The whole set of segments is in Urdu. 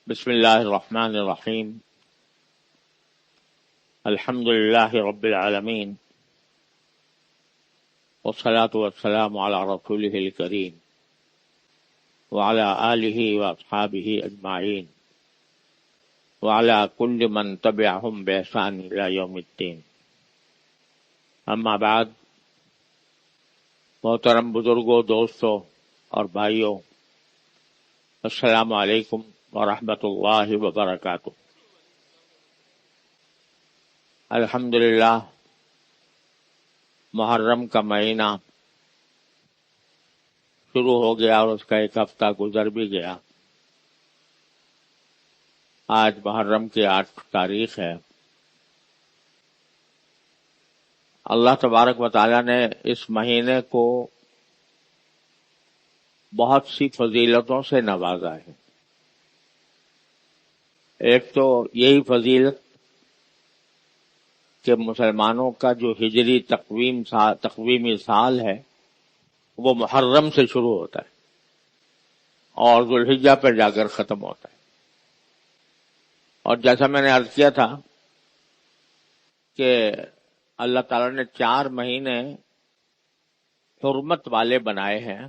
بسم اللہ الرحمن الرحیم الحمد للہ رب العالمین والصلاة والسلام علی رسولہ الکریم وعلی آلہ واصحابہ اجمعین وعلی کل من تبعہم بإحسان الی یوم الدین. اما بعد، محترم بزرگوں، دوستوں اور بھائیوں، السلام علیکم ورحمۃ اللہ وبرکاتہ. الحمدللہ محرم کا مہینہ شروع ہو گیا اور اس کا ایک ہفتہ گزر بھی گیا. آج محرم کی 8 تاریخ ہے. اللہ تبارک و تعالی نے اس مہینے کو بہت سی فضیلتوں سے نوازا ہے. ایک تو یہی فضیلت کہ مسلمانوں کا جو ہجری تقویمی سال ہے وہ محرم سے شروع ہوتا ہے اور ذوالحجہ پر جا کر ختم ہوتا ہے. اور جیسا میں نے عرض کیا تھا کہ اللہ تعالیٰ نے 4 مہینے حرمت والے بنائے ہیں.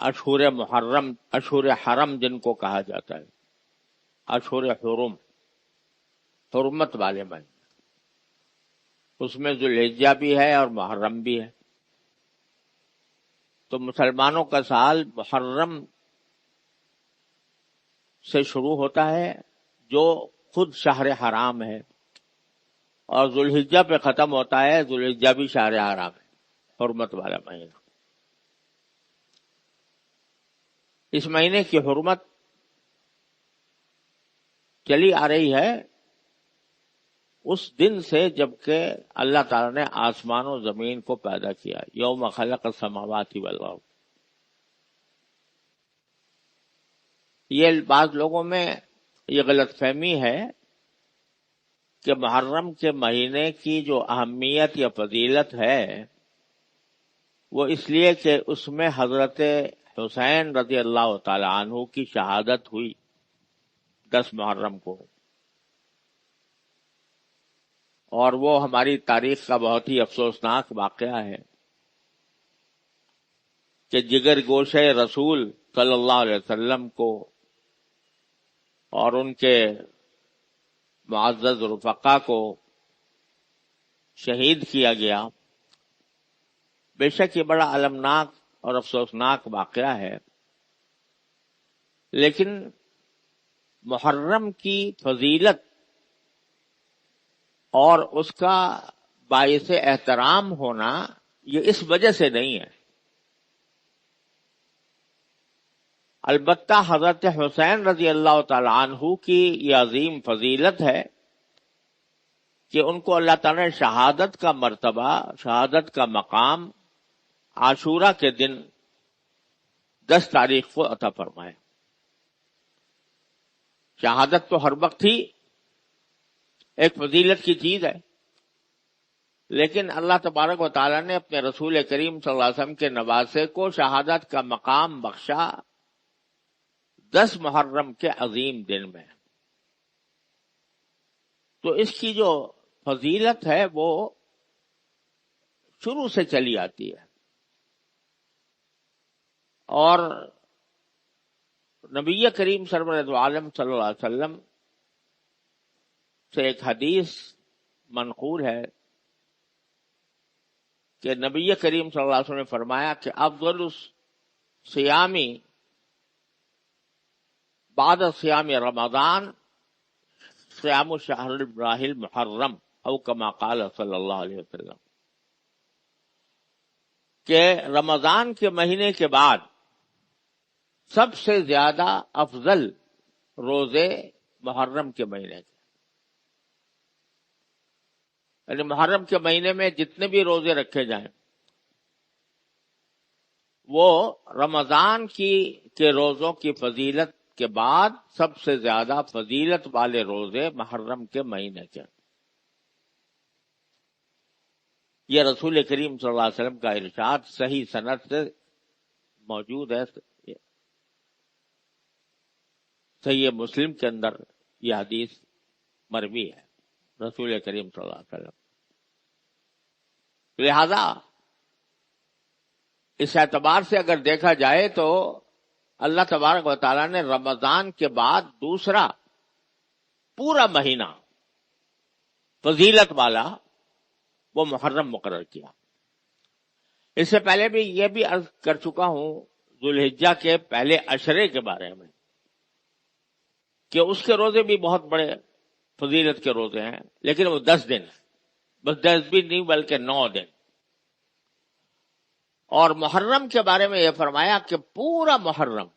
اشہر محرم، اشہر حرم جن کو کہا جاتا ہے، اشہر حرم، حرمت والے مہینے. اس میں ذوالحجہ بھی ہے اور محرم بھی ہے. تو مسلمانوں کا سال محرم سے شروع ہوتا ہے جو خود شہر حرام ہے، اور ذوالحجہ پہ ختم ہوتا ہے. ذوالحجہ بھی شہر حرام ہے، حرمت والا مہینہ. اس مہینے کی حرمت چلی آ رہی ہے اس دن سے جب کہ اللہ تعالیٰ نے آسمان و زمین کو پیدا کیا، یوم خلق السماوات والارض. یہ بعض لوگوں میں یہ غلط فہمی ہے کہ محرم کے مہینے کی جو اہمیت یا فضیلت ہے وہ اس لیے کہ اس میں حضرت حسین رضی اللہ تعالی عنہ کی شہادت ہوئی 10 محرم کو، اور وہ ہماری تاریخ کا بہت ہی افسوسناک واقعہ ہے کہ جگر گوشہ رسول صلی اللہ علیہ وسلم کو اور ان کے معزز رفقا کو شہید کیا گیا. بے شک یہ بڑا المناک اور افسوسناک واقعہ ہے، لیکن محرم کی فضیلت اور اس کا باعث احترام ہونا یہ اس وجہ سے نہیں ہے. البتہ حضرت حسین رضی اللہ تعالی عنہ کی یہ عظیم فضیلت ہے کہ ان کو اللہ تعالی نے شہادت کا مرتبہ، شہادت کا مقام عاشورہ کے دن 10 تاریخ کو عطا فرمائے. شہادت تو ہر وقت ہی ایک فضیلت کی چیز ہے، لیکن اللہ تبارک و تعالی نے اپنے رسول کریم صلی اللہ علیہ وسلم کے نواسے کو شہادت کا مقام بخشا 10 محرم کے عظیم دن میں. تو اس کی جو فضیلت ہے وہ شروع سے چلی آتی ہے. اور نبی کریم سرور عالم صلی اللہ علیہ وسلم سے ایک حدیث منقول ہے کہ نبی کریم صلی اللہ علیہ وسلم نے فرمایا کہ افضل الصیامی بعد صیام رمضان صیام شہر الراہ المحرم او کما قال صلی اللہ علیہ وسلم، کہ رمضان کے مہینے کے بعد سب سے زیادہ افضل روزے محرم کے مہینے کے، یعنی محرم کے مہینے میں جتنے بھی روزے رکھے جائیں وہ رمضان کے روزوں کی فضیلت کے بعد سب سے زیادہ فضیلت والے روزے محرم کے مہینے کے. یہ رسول کریم صلی اللہ علیہ وسلم کا ارشاد صحیح سند سے موجود ہے. صحیح مسلم کے اندر یہ حدیث مروی ہے رسول کریم صلی اللہ علیہ وسلم. لہذا اس اعتبار سے اگر دیکھا جائے تو اللہ تبارک و تعالیٰ نے رمضان کے بعد دوسرا پورا مہینہ فضیلت والا وہ محرم مقرر کیا. اس سے پہلے بھی یہ بھی عرض کر چکا ہوں ذوالحجہ کے پہلے عشرے کے بارے میں کہ اس کے روزے بھی بہت بڑے فضیلت کے روزے ہیں، لیکن وہ 10 دن، بس 10 بھی نہیں بلکہ 9 دن. اور محرم کے بارے میں یہ فرمایا کہ پورا محرم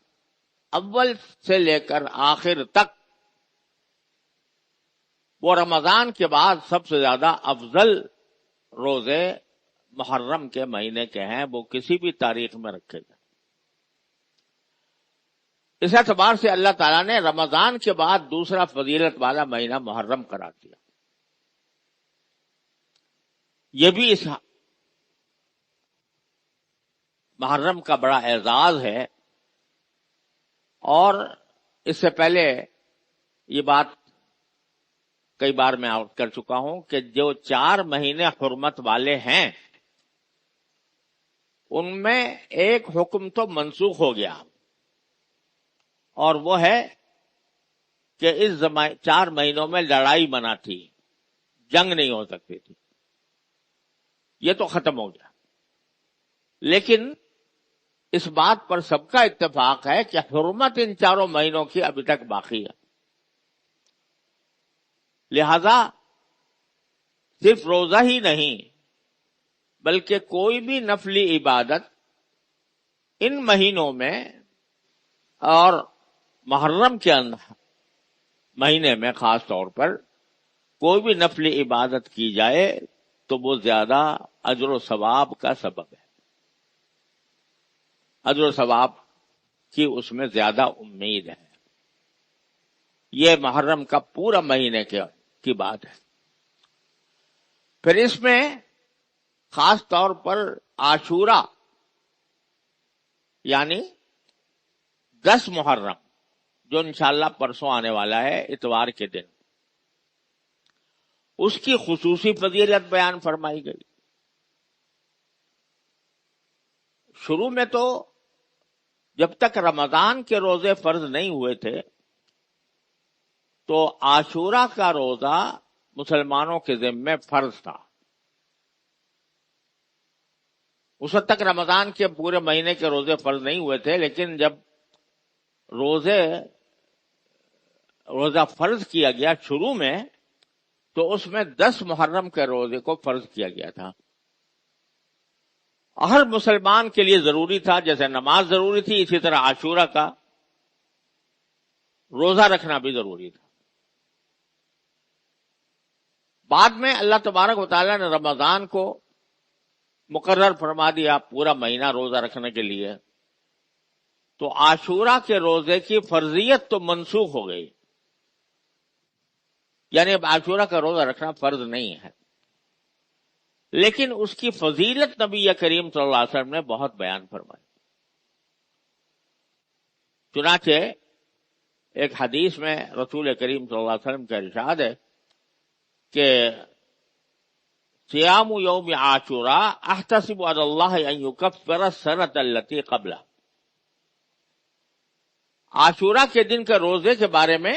اول سے لے کر آخر تک وہ رمضان کے بعد سب سے زیادہ افضل روزے محرم کے مہینے کے ہیں، وہ کسی بھی تاریخ میں رکھے گئے. اس اعتبار سے اللہ تعالیٰ نے رمضان کے بعد دوسرا فضیلت والا مہینہ محرم قرار دیا. یہ بھی اس محرم کا بڑا اعزاز ہے. اور اس سے پہلے یہ بات کئی بار میں عرض کر چکا ہوں کہ جو 4 مہینے حرمت والے ہیں ان میں ایک حکم تو منسوخ ہو گیا، اور وہ ہے کہ اس 4 مہینوں میں لڑائی منع تھی، جنگ نہیں ہو سکتی تھی، یہ تو ختم ہو گیا. لیکن اس بات پر سب کا اتفاق ہے کہ حرمت ان 4 مہینوں کی ابھی تک باقی ہے. لہذا صرف روزہ ہی نہیں بلکہ کوئی بھی نفلی عبادت ان مہینوں میں اور محرم کے مہینے میں خاص طور پر کوئی بھی نفلی عبادت کی جائے تو وہ زیادہ اجر و ثواب کا سبب ہے، اجر و ثواب کی اس میں زیادہ امید ہے. یہ محرم کا پورا مہینے کی بات ہے. پھر اس میں خاص طور پر عاشورہ یعنی 10 محرم جو انشاءاللہ پرسوں آنے والا ہے اتوار کے دن، اس کی خصوصی فضیلت بیان فرمائی گئی. شروع میں تو جب تک رمضان کے روزے فرض نہیں ہوئے تھے تو عاشورہ کا روزہ مسلمانوں کے ذمے فرض تھا. اس وقت تک رمضان کے پورے مہینے کے روزے فرض نہیں ہوئے تھے، لیکن جب روزہ فرض کیا گیا شروع میں تو اس میں 10 محرم کے روزے کو فرض کیا گیا تھا. ہر مسلمان کے لیے ضروری تھا، جیسے نماز ضروری تھی اسی طرح عاشورہ کا روزہ رکھنا بھی ضروری تھا. بعد میں اللہ تبارک و تعالیٰ نے رمضان کو مقرر فرما دیا پورا مہینہ روزہ رکھنے کے لیے، تو عاشورہ کے روزے کی فرضیت تو منسوخ ہو گئی، یعنی اب عاشورہ کا روزہ رکھنا فرض نہیں ہے. لیکن اس کی فضیلت نبی کریم صلی اللہ علیہ وسلم نے بہت بیان فرمائی. چنانچہ ایک حدیث میں رسول کریم صلی اللہ علیہ وسلم کا ارشاد ہے کہ صیام یوم عاشوراء احتسب علی اللہ ان یکفر السنۃ التی قبلہ. عاشورہ کے دن کے روزے کے بارے میں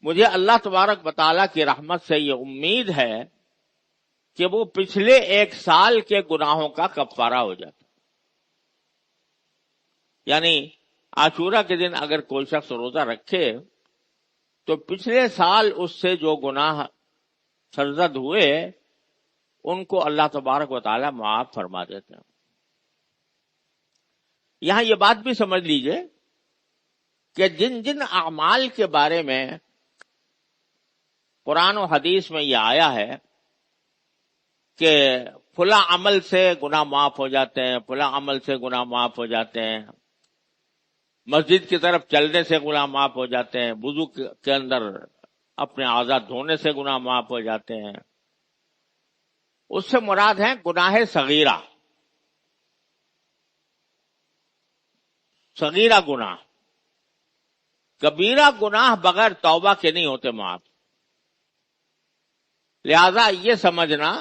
مجھے اللہ تبارک و تعالیٰ کی رحمت سے یہ امید ہے کہ وہ پچھلے 1 سال کے گناہوں کا کفارہ ہو جاتا. یعنی عاشورہ کے دن اگر کوئی شخص روزہ رکھے تو پچھلے سال اس سے جو گناہ سرزد ہوئے ان کو اللہ تبارک و تعالیٰ معاف فرما دیتے ہیں. یہاں یہ بات بھی سمجھ لیجئے کہ جن جن اعمال کے بارے میں قرآن و حدیث میں یہ آیا ہے کہ فلاں عمل سے گناہ معاف ہو جاتے ہیں، فلاں عمل سے گناہ معاف ہو جاتے ہیں، مسجد کی طرف چلنے سے گناہ معاف ہو جاتے ہیں، وضو کے اندر اپنے اعضاء دھونے سے گناہ معاف ہو جاتے ہیں، اس سے مراد ہے گناہ صغیرہ، صغیرہ گناہ. کبیرہ گناہ بغیر توبہ کے نہیں ہوتے معاف. لہذا یہ سمجھنا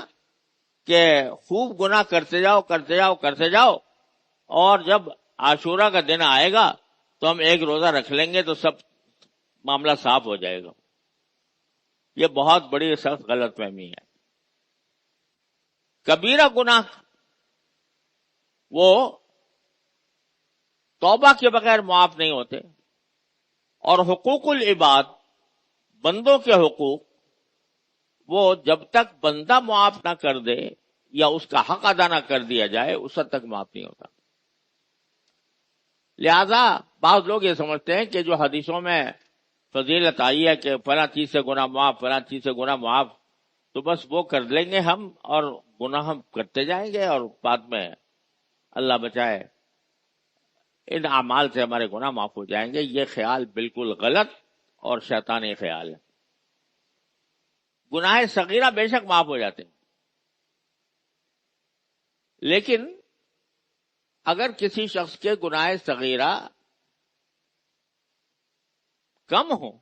کہ خوب گناہ کرتے جاؤ کرتے جاؤ کرتے جاؤ اور جب عاشورہ کا دن آئے گا تو ہم ایک روزہ رکھ لیں گے تو سب معاملہ صاف ہو جائے گا، یہ بہت بڑی سخت غلط فہمی ہے. کبیرہ گناہ وہ توبہ کے بغیر معاف نہیں ہوتے، اور حقوق العباد، بندوں کے حقوق، وہ جب تک بندہ معاف نہ کر دے یا اس کا حق ادا نہ کر دیا جائے اس وقت تک معاف نہیں ہوتا. لہذا بعض لوگ یہ سمجھتے ہیں کہ جو حدیثوں میں فضیلت آئی ہے کہ فلاں چیز سے گناہ معاف، فلاں چیز سے گناہ معاف، تو بس وہ کر لیں گے ہم اور گناہ ہم کرتے جائیں گے اور بعد میں اللہ بچائے ان اعمال سے ہمارے گناہ معاف ہو جائیں گے. یہ خیال بالکل غلط اور شیطانی خیال ہے. گناہ صغیرہ بے شک معاف ہو جاتے ہیں، لیکن اگر کسی شخص کے گناہ صغیرہ کم ہوں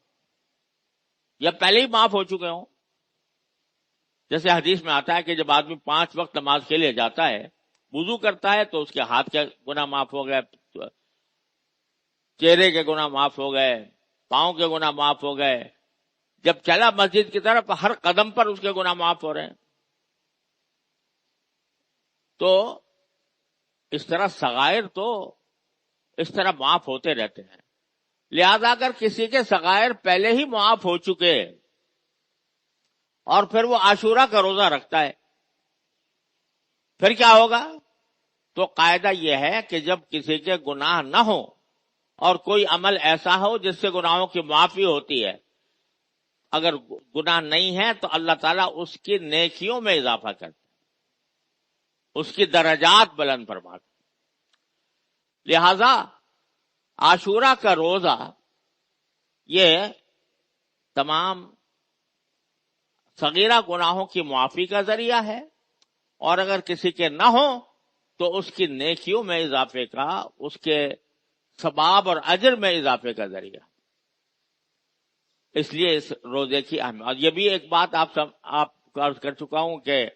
یا پہلے ہی معاف ہو چکے ہوں، جیسے حدیث میں آتا ہے کہ جب آدمی 5 وقت نماز کے لیے جاتا ہے، وضو کرتا ہے تو اس کے ہاتھ کے گناہ معاف ہو گئے، چہرے کے گناہ معاف ہو گئے، پاؤں کے گناہ معاف ہو گئے، جب چلا مسجد کی طرف ہر قدم پر اس کے گناہ معاف ہو رہے ہیں. تو اس طرح صغائر تو اس طرح معاف ہوتے رہتے ہیں. لہذا اگر کسی کے صغائر پہلے ہی معاف ہو چکے اور پھر وہ عاشورہ کا روزہ رکھتا ہے، پھر کیا ہوگا؟ تو قاعدہ یہ ہے کہ جب کسی کے گناہ نہ ہو اور کوئی عمل ایسا ہو جس سے گناہوں کی معافی ہوتی ہے، اگر گناہ نہیں ہے تو اللہ تعالیٰ اس کی نیکیوں میں اضافہ کرتا ہے، اس کی درجات بلند فرماتا. لہذا عاشورہ کا روزہ یہ تمام صغیرہ گناہوں کی معافی کا ذریعہ ہے، اور اگر کسی کے نہ ہو تو اس کی نیکیوں میں اضافے کا، اس کے ثواب اور اجر میں اضافے کا ذریعہ. اس لیے اس روزے کی اہمیت. اور یہ بھی ایک بات آپ کو عرض کر چکا ہوں کہ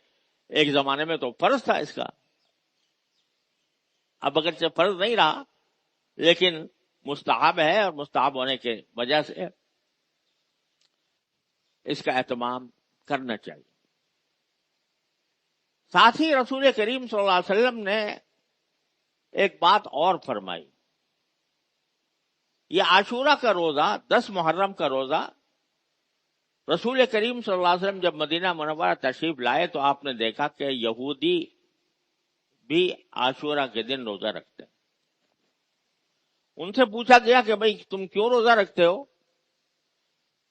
ایک زمانے میں تو فرض تھا اس کا، اب اگرچہ فرض نہیں رہا لیکن مستحب ہے، اور مستحب ہونے کی وجہ سے اس کا اہتمام کرنا چاہیے. ساتھ ہی رسول کریم صلی اللہ علیہ وسلم نے ایک بات اور فرمائی. یہ عاشورہ کا روزہ، 10 محرم کا روزہ، رسول کریم صلی اللہ علیہ وسلم جب مدینہ منورہ تشریف لائے تو آپ نے دیکھا کہ یہودی بھی عاشورہ کے دن روزہ رکھتے ہیں. ان سے پوچھا گیا کہ بھئی تم کیوں روزہ رکھتے ہو؟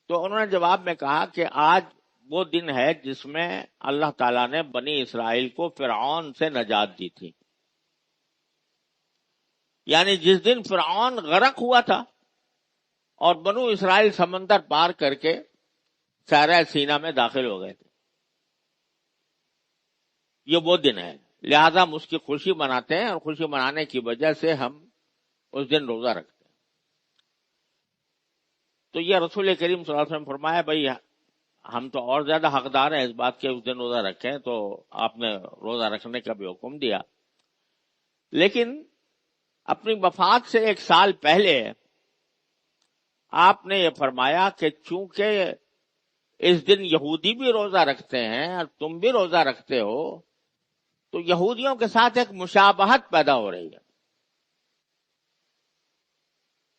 تو انہوں نے جواب میں کہا کہ آج وہ دن ہے جس میں اللہ تعالیٰ نے بنی اسرائیل کو فرعون سے نجات دی تھی. یعنی جس دن فرعون غرق ہوا تھا اور بنو اسرائیل سمندر پار کر کے صحرا سینا میں داخل ہو گئے تھے، یہ وہ دن ہے. لہذا ہم اس کی خوشی مناتے ہیں، اور خوشی منانے کی وجہ سے ہم اس دن روزہ رکھتے ہیں. تو یہ رسول کریم صلی اللہ علیہ وسلم فرمایا بھائی ہم تو اور زیادہ حقدار ہیں اس بات کے اس دن روزہ رکھیں، تو آپ نے روزہ رکھنے کا بھی حکم دیا. لیکن اپنی وفات سے 1 سال پہلے آپ نے یہ فرمایا کہ چونکہ اس دن یہودی بھی روزہ رکھتے ہیں اور تم بھی روزہ رکھتے ہو، تو یہودیوں کے ساتھ ایک مشابہت پیدا ہو رہی ہے.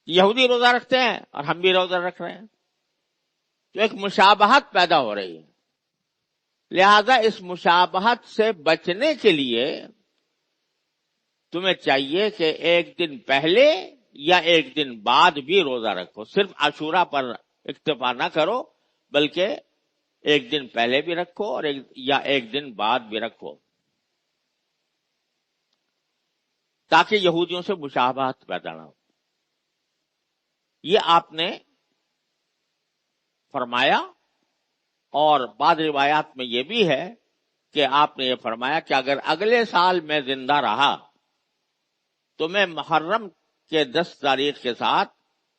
یہودی روزہ رکھتے ہیں اور ہم بھی روزہ رکھ رہے ہیں، تو ایک مشابہت پیدا ہو رہی ہے. لہذا اس مشابہت سے بچنے کے لیے تمہیں چاہیے کہ 1 دن پہلے یا 1 دن بعد بھی روزہ رکھو. صرف عاشورہ پر اکتفا نہ کرو، بلکہ 1 دن پہلے بھی رکھو اور یا 1 دن بعد بھی رکھو، تاکہ یہودیوں سے مشابہت پیدا نہ ہو. یہ آپ نے فرمایا. اور بعض روایات میں یہ بھی ہے کہ آپ نے یہ فرمایا کہ اگر اگلے سال میں زندہ رہا تو میں محرم کے 10 تاریخ کے ساتھ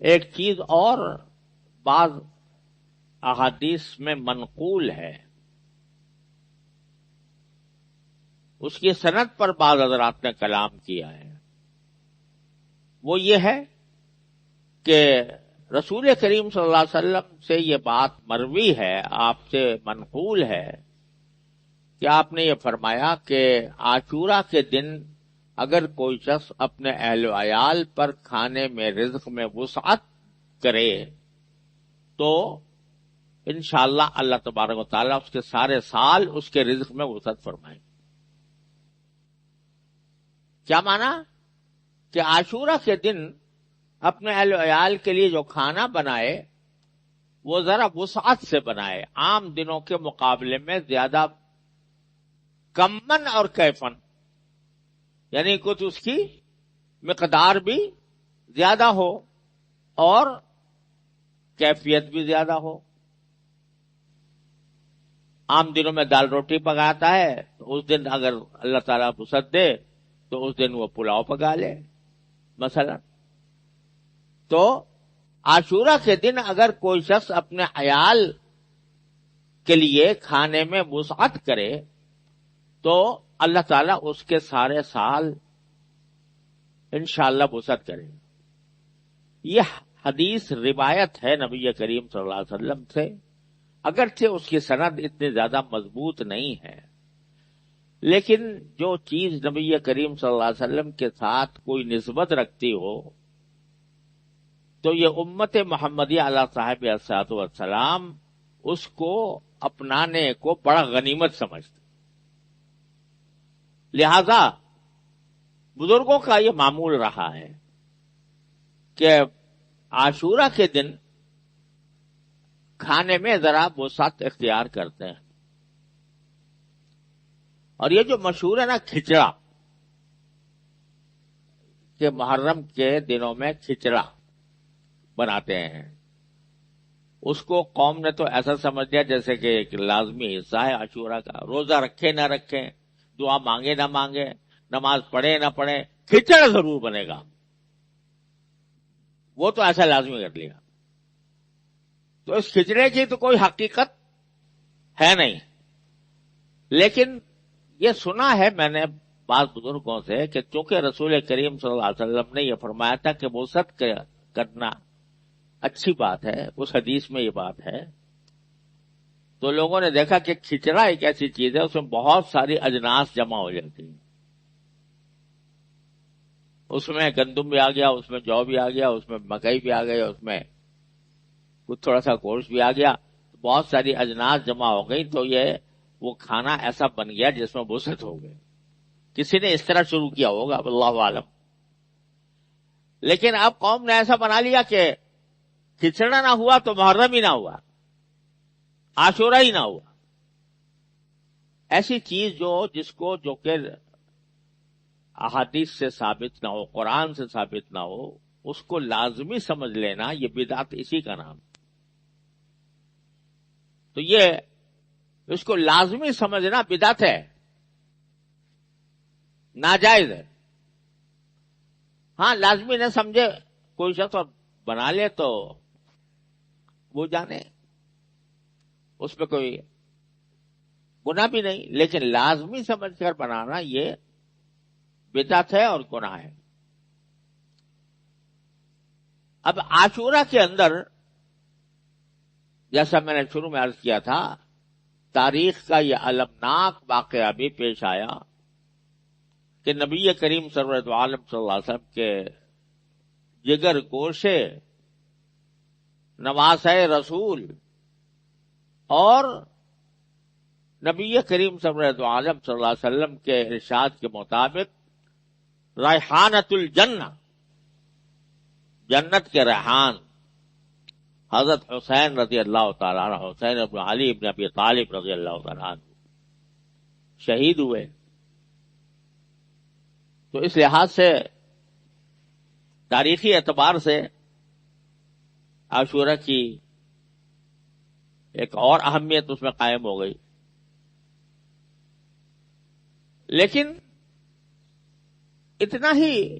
ایک چیز اور بعض احادیث میں منقول ہے، اس کی سند پر بعض حضرات نے کلام کیا ہے، وہ یہ ہے کہ رسول کریم صلی اللہ علیہ وسلم سے یہ بات مروی ہے، آپ سے منقول ہے کہ آپ نے یہ فرمایا کہ عاشورہ کے دن اگر کوئی شخص اپنے اہل و عیال پر کھانے میں رزق میں وسعت کرے تو انشاءاللہ اللہ تبارک و تعالیٰ اس کے سارے سال اس کے رزق میں وسعت فرمائیں۔ کیا مانا کہ عاشورہ کے دن اپنے اہل و عیال کے لیے جو کھانا بنائے وہ ذرا وسعت سے بنائے، عام دنوں کے مقابلے میں زیادہ کمن اور کیفن، یعنی کچھ اس کی مقدار بھی زیادہ ہو اور کیفیت بھی زیادہ ہو۔ عام دنوں میں دال روٹی پکاتا ہے تو اس دن اگر اللہ تعالیٰ وسعت دے تو اس دن وہ پلاؤ پکا لے مثلا۔ تو عاشورہ کے دن اگر کوئی شخص اپنے عیال کے لیے کھانے میں وسعت کرے تو اللہ تعالیٰ اس کے سارے سال انشاءاللہ وسعت کرے۔ یہ حدیث روایت ہے نبی کریم صلی اللہ علیہ وسلم سے، اگرچہ اس کی سند اتنی زیادہ مضبوط نہیں ہے، لیکن جو چیز نبی کریم صلی اللہ علیہ وسلم کے ساتھ کوئی نسبت رکھتی ہو تو یہ امت محمدیہ علیہ صاحب الصلوۃ والسلام اس کو اپنانے کو بڑا غنیمت سمجھتے، لہذا بزرگوں کا یہ معمول رہا ہے کہ عاشورہ کے دن کھانے میں ذرا وسعت اختیار کرتے ہیں۔ اور یہ جو مشہور ہے نا کھچڑا، کہ محرم کے دنوں میں کھچڑا بناتے ہیں، اس کو قوم نے تو ایسا سمجھ لیا جیسے کہ ایک لازمی حصہ ہے عاشورہ کا، روزہ رکھے نہ رکھے، دعا مانگے نہ مانگے، نماز پڑھے نہ پڑھے، کھچڑا ضرور بنے گا، وہ تو ایسا لازمی کر لیا۔ تو اس کھچڑے کی تو کوئی حقیقت ہے نہیں، لیکن یہ سنا ہے میں نے بعض بزرگوں سے کہ چونکہ رسول کریم صلی اللہ علیہ وسلم نے یہ فرمایا تھا کہ وسعت کرنا اچھی بات ہے، اس حدیث میں یہ بات ہے، تو لوگوں نے دیکھا کہ کھچڑا ایک ایسی چیز ہے اس میں بہت ساری اجناس جمع ہو جاتی ہیں، اس میں گندم بھی آ گیا، اس میں جو بھی آ گیا، اس میں مکئی بھی آ گئی، اس میں کچھ تھوڑا سا گوشت بھی آ گیا، بہت ساری اجناس جمع ہو گئی، تو یہ وہ کھانا ایسا بن گیا جس میں وسعت ہو گئی۔ کسی نے اس طرح شروع کیا ہوگا واللہ عالم، لیکن اب قوم نے ایسا بنا لیا کہ کھچڑا نہ ہوا تو محرم ہی نہ ہوا، عاشورہ ہی نہ ہوا۔ ایسی چیز جس کو جو کہ احادیث سے ثابت نہ ہو، قرآن سے ثابت نہ ہو، اس کو لازمی سمجھ لینا، یہ بدعت اسی کا نام۔ تو یہ اس کو لازمی سمجھنا بدعت ہے، ناجائز ہے۔ ہاں لازمی نہ سمجھے کوئی شخص اور بنا لے تو وہ جانے، اس میں کوئی گناہ بھی نہیں، لیکن لازمی سمجھ کر بنانا یہ بدعت ہے اور گناہ ہے۔ اب عاشورہ کے اندر جیسا میں نے شروع میں عرض کیا تھا، تاریخ کا یہ المناک واقعہ بھی پیش آیا کہ نبی کریم سرورت عالم صلی اللہ علیہ وسلم کے جگر گوشے، نواسۂ رسول اور نبی کریم سرورت عالم صلی اللہ علیہ وسلم کے ارشاد کے مطابق ریحانۃ الجنہ، جنت کے ریحان حضرت حسین رضی اللہ تعالیٰ عنہ، حسین ابن علی ابن ابی طالب رضی اللہ تعالیٰ عنہ شہید ہوئے۔ تو اس لحاظ سے تاریخی اعتبار سے عاشورہ کی ایک اور اہمیت اس میں قائم ہو گئی، لیکن اتنا ہی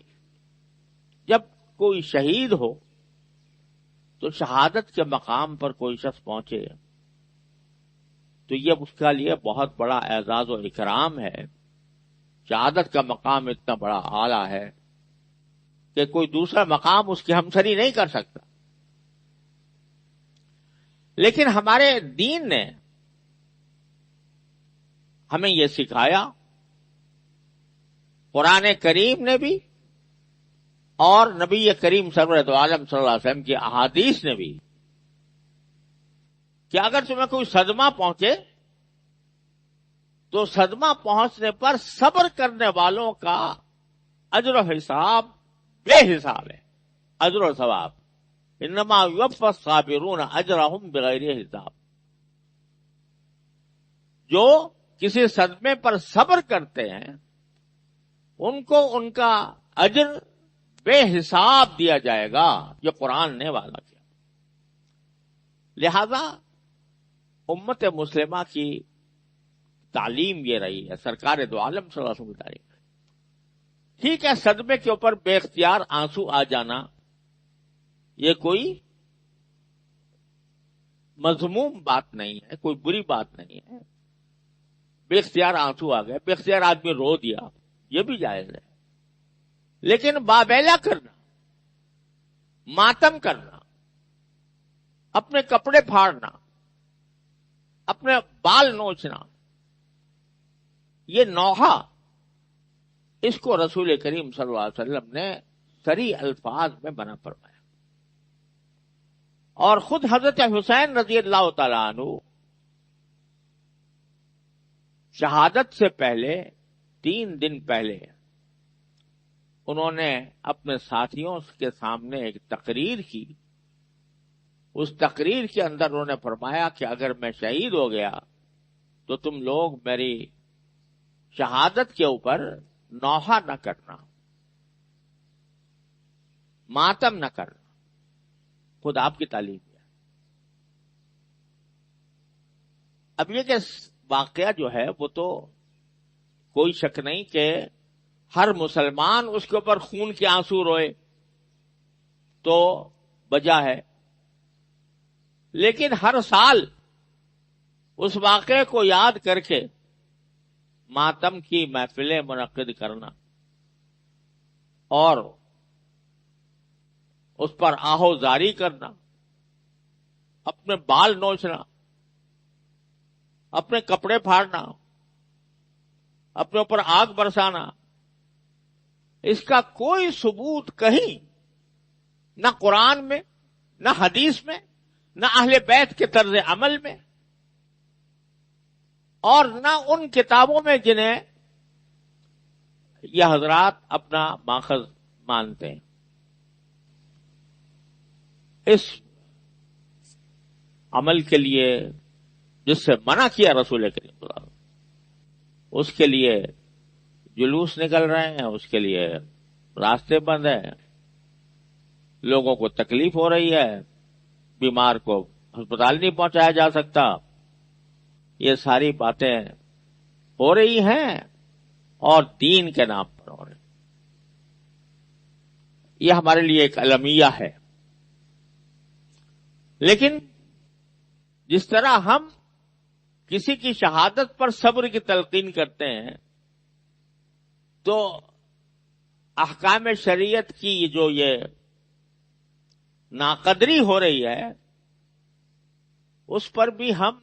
جب کوئی شہید ہو تو شہادت کے مقام پر کوئی شخص پہنچے تو یہ اس کے لیے بہت بڑا اعزاز و اکرام ہے. شہادت کا مقام اتنا بڑا اعلیٰ ہے کہ کوئی دوسرا مقام اس کی ہمسری نہیں کر سکتا. لیکن ہمارے دین نے ہمیں یہ سکھایا، قرآن کریم نے بھی اور نبی کریم سرورت عالم صلی اللہ علیہ وسلم کی احادیث نے بھی، کہ اگر تمہیں کوئی صدمہ پہنچے تو صدمہ پہنچنے پر صبر کرنے والوں کا اجر و حساب بے حساب ہے. اجر و ثواب انما یوفی الصابرون اجرهم بغیر حساب. جو کسی صدمے پر صبر کرتے ہیں ان کو ان کا اجر بے حساب دیا جائے گا. یہ قرآن نے وعدہ کیا. لہذا امت مسلمہ کی تعلیم یہ رہی ہے، سرکار دو عالم صلی اللہ علیہ وسلم کی تعلیم. ٹھیک ہے، صدمے کے اوپر بے اختیار آنسو آ جانا یہ کوئی مذموم بات نہیں ہے، کوئی بری بات نہیں ہے. بے اختیار آنسو آ گئے، بے اختیار آدمی رو دیا، یہ بھی جائز ہے. لیکن بابیلا کرنا، ماتم کرنا، اپنے کپڑے پھاڑنا، اپنے بال نوچنا، یہ نوحہ، اس کو رسول کریم صلی اللہ علیہ وسلم نے صریح الفاظ میں منع فرمایا. اور خود حضرت حسین رضی اللہ تعالیٰ عنہ شہادت سے پہلے 3 دن پہلے انہوں نے اپنے ساتھیوں کے سامنے ایک تقریر کی. اس تقریر کے اندر انہوں نے فرمایا کہ اگر میں شہید ہو گیا تو تم لوگ میری شہادت کے اوپر نوحہ نہ کرنا، ماتم نہ کرنا. خود آپ کی تعلیم ہے. اب یہ کہ واقعہ جو ہے وہ تو کوئی شک نہیں کہ ہر مسلمان اس کے اوپر خون کے آنسو روئے تو بجا ہے، لیکن ہر سال اس واقعے کو یاد کر کے ماتم کی محفلیں منعقد کرنا اور اس پر آہو زاری کرنا، اپنے بال نوچنا، اپنے کپڑے پھاڑنا، اپنے اوپر آگ برسانا، اس کا کوئی ثبوت کہیں نہ قرآن میں، نہ حدیث میں، نہ اہل بیت کے طرز عمل میں، اور نہ ان کتابوں میں جنہیں یہ حضرات اپنا ماخذ مانتے ہیں. اس عمل کے لیے جس سے منع کیا رسول کریم صلی اللہ علیہ وسلم، اس کے لیے جلوس نکل رہے ہیں، اس کے لیے راستے بند ہیں، لوگوں کو تکلیف ہو رہی ہے، بیمار کو ہسپتال نہیں پہنچایا جا سکتا. یہ ساری باتیں ہو رہی ہیں اور دین کے نام پر ہو رہی. یہ ہمارے لیے ایک المیہ ہے. لیکن جس طرح ہم کسی کی شہادت پر صبر کی تلقین کرتے ہیں تو احکام شریعت کی جو یہ ناقدری ہو رہی ہے اس پر بھی ہم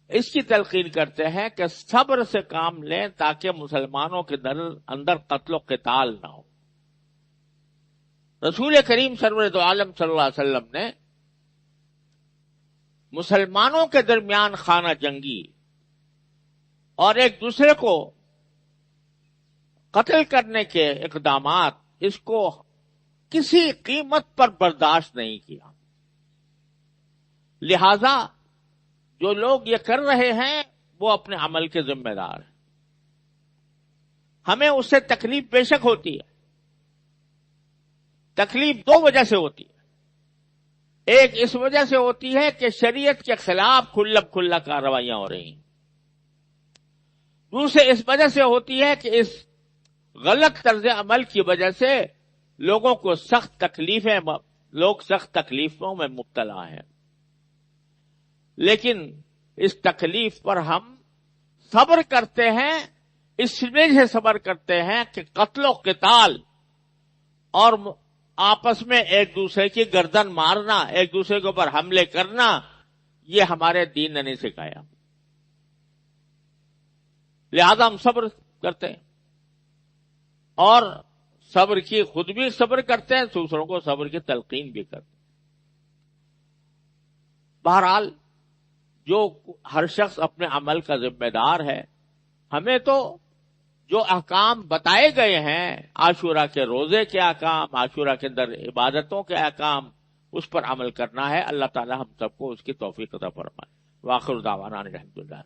اس کی تلقین کرتے ہیں کہ صبر سے کام لیں تاکہ مسلمانوں کے اندر قتل و قتال نہ ہو. رسول کریم سرورت عالم صلی اللہ علیہ وسلم نے مسلمانوں کے درمیان خانہ جنگی اور ایک دوسرے کو قتل کرنے کے اقدامات، اس کو کسی قیمت پر برداشت نہیں کیا. لہذا جو لوگ یہ کر رہے ہیں وہ اپنے عمل کے ذمہ دار ہیں. ہمیں اس سے تکلیف بے شک ہوتی ہے. تکلیف 2 وجہ سے ہوتی ہے. ایک اس وجہ سے ہوتی ہے کہ شریعت کے خلاف کھلا کارروائیاں ہو رہی ہیں. دوسرے اس وجہ سے ہوتی ہے کہ اس غلط طرز عمل کی وجہ سے لوگوں کو سخت تکلیفیں لوگ سخت تکلیفوں میں مبتلا ہیں، لیکن اس تکلیف پر ہم صبر کرتے ہیں، اس لیے سے صبر کرتے ہیں کہ قتل و قتال اور آپس میں ایک دوسرے کی گردن مارنا، ایک دوسرے کے اوپر حملے کرنا، یہ ہمارے دین نے نہیں سکھایا، لہذا ہم صبر کرتے ہیں اور صبر کی خود بھی صبر کرتے ہیں، دوسروں کو صبر کی تلقین بھی کرتے ہیں۔ بہرحال جو ہر شخص اپنے عمل کا ذمہ دار ہے، ہمیں تو جو احکام بتائے گئے ہیں، عاشورہ کے روزے کے احکام، عاشورہ کے اندر عبادتوں کے احکام، اس پر عمل کرنا ہے۔ اللہ تعالی ہم سب کو اس کی توفیق عطا فرمائے۔ وآخر دعوانا الحمدللہ۔